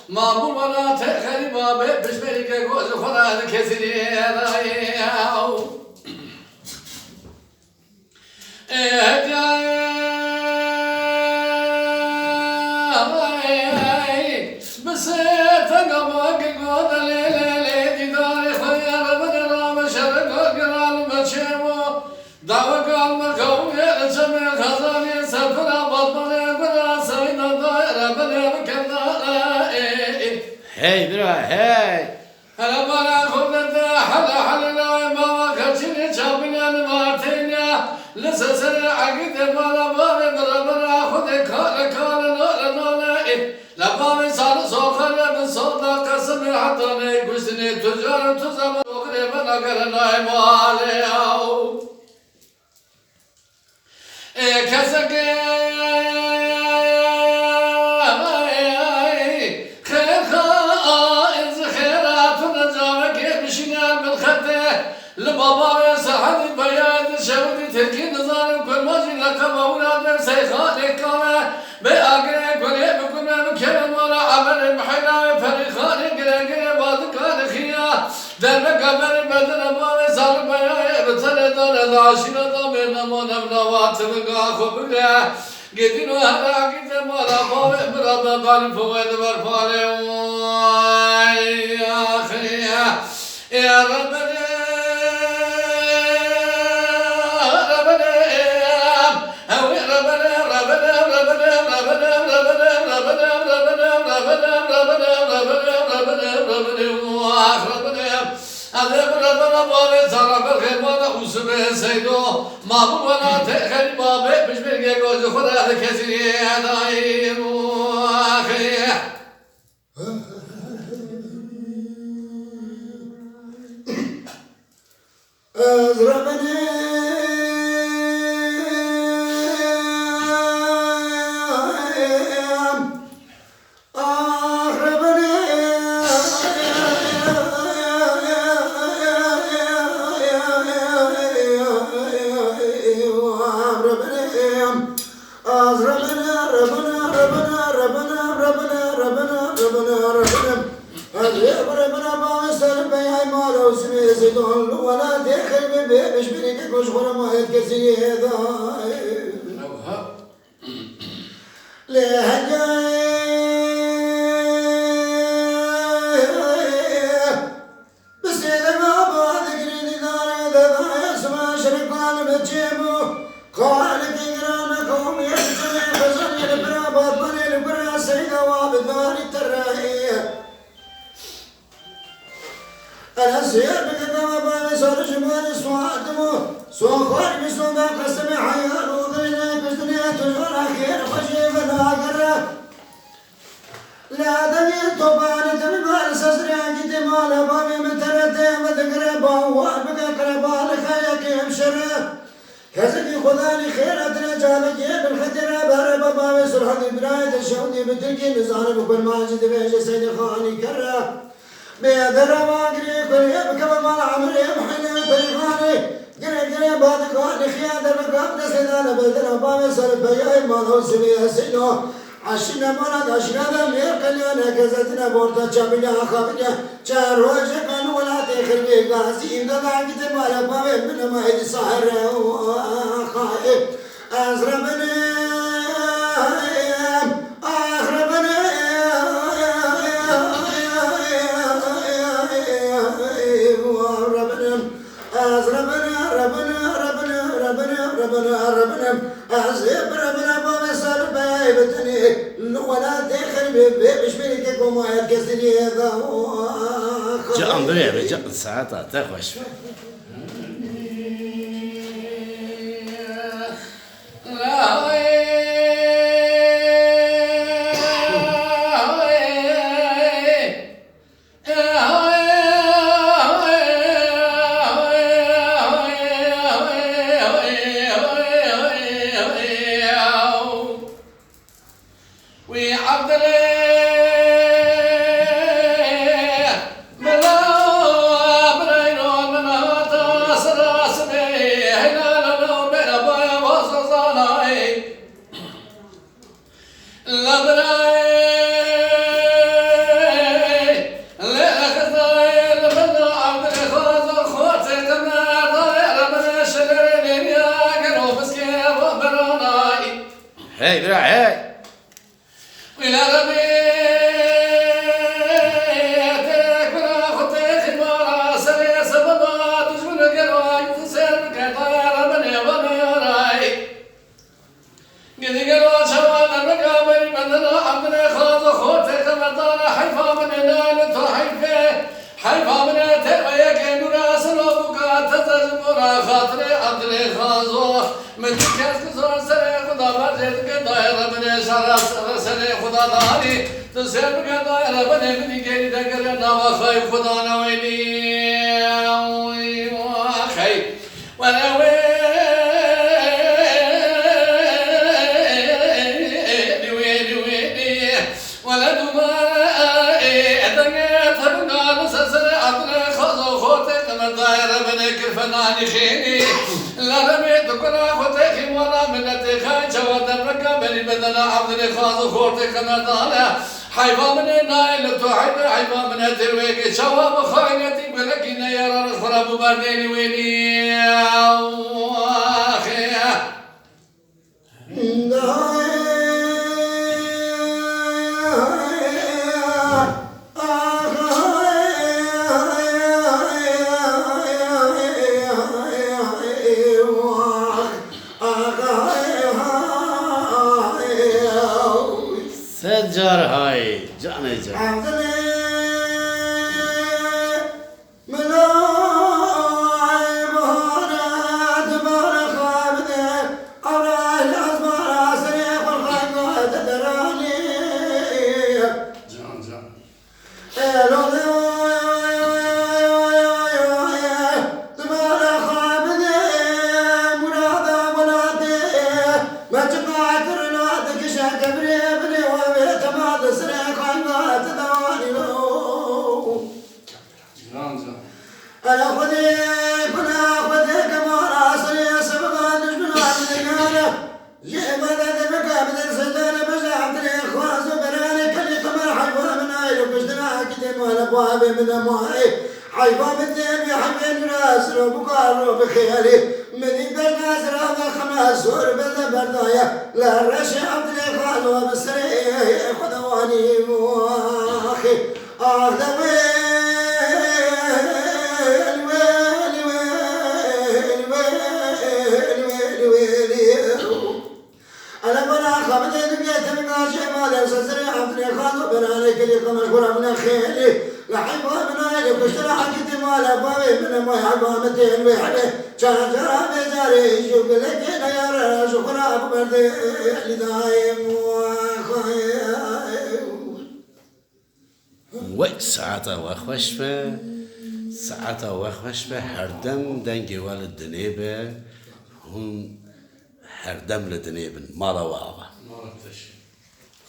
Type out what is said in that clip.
معمول ولا تأخري بابي بشبريك جوز خلا كثير بس تقبل جود ليلة دار خير بدر مشرق قرال مشيمو دعوة قال مكوم يلزم خزاني سفر بطل قرا سيد دائرة بدر كذا هاي برا هاي هلا برا خدت حلا حلا ما كرشني شابني المارتينيا لسه سر عقد برا برا برا برا خد كار كار نور نور لبام سال سوخر من صودا قسم حتى نيكوسني تجار تزام وغري بنا كرنا مالي او كسكي لبابا يسحب بياد شودي تركي نظام كل ما جينا كباونا سيخاني كانا بأجر كل بكم مكان ولا عمل المحلا فريخاني قرقر بعد كان خيا درب قبل بدن ما سال بياد بتر دار داشنا دامنا ما نبنوات بقى خبلا قدينو هلا قد ما ربا بربا قال فواد برفالي يا خيا يا رب معمول ولا تأخر بابي مش بلقى جوز خدا كثير داير واخي أزرقني ولا داخل مش بريك مش ولا ما يتكسي هذا لا بس إذا ما بعد قريد دار إذا اسمع شرقان بتجيبه قال كيرانا قوم يرجع فزن البرا بطن البرا سيدا وابدار التراهيه أنا سير بكتاب بابي صار جمال سوادمو سوخر بسودا قسم حيان وضينا بسنية تجار خير خشيف ناقرة لا دنيا طبعا تنبال سسرع جد مال بابي متردي مذكرة باوار بكرة بالخيا كيم شرة كذلك خداني خير أدرى جالك بالخدرة بارا بابي سرحة براية الشودي بتركي نزار بكل ماجد بيجي سيد خاني كرة بيدر ما قري كل يوم كم ما العمر يوم حين بريخاني قري بعد كان خيادر بقام نسينا بدر بام سر بياي ما هو سبي سينو عشنا مراد عشنا دمير كلنا كزتنا بورتا شابنا خابنا شاروج كان ولا تخر بيغازي إن دعيت مال بام من ما يد سهر خائف أزربنا ربنا أزيب ربنا بمسار بايبتني ولا دخل بيبش بيك وما يكسري هذا جاء أمري جاء ساعتها تخش هی برا هی إلى ربيتك ولا خطيك مرا سري سببات جمل قراي تسير بكتار من يبني راي قد قالوا شوان المقابل بدنا عمنا خاض خوتك مردانا حيفا من نالت حيفا حيفا من تربية كانوا راس الوبكا تتزمنا خاطري عدلي خازو من تكاس كسر سري خدا مرجد دائرة من شرس سري خدا داري تسير دائرة من ابني كيري دقرنا وخاي خدا نويني وخاي ونوي فناني خيني لا رميت كنا خطيخي ولا منتي خاين شوات الرقابني بدنا عبدني خاص خورتي كمردانا حيفا من النايل توحيد حيفا من الترويق شواب خاينتي بلكينا يرى الخراب برديني ويني واخيا سجار هاي جاني جان من ماي حيفا بالدين يحمل راسه وبقاره بخيالي من يبقى نازل هذا خمس سور بلا بردايا لا رشي عبد الخال وبسري خذواني واخي اخذ ويل ويل ويل ويل ويل ويل انا بنا خبر الدنيا تبقى شيء ما له سري عبد الخال وبراني كل قمر قرا من خيالي لحيفا من عليك واشترى حقتي مال ابوابي من ما يعقامتين ويحلي كان جرى بزاري يشوف لك يا شكرا ابو بردي اللي دايم وقت ساعته وخوش به ساعته وخوش به هردم دنگی والد دنیبه هم هردم لدنیبن مالا واقع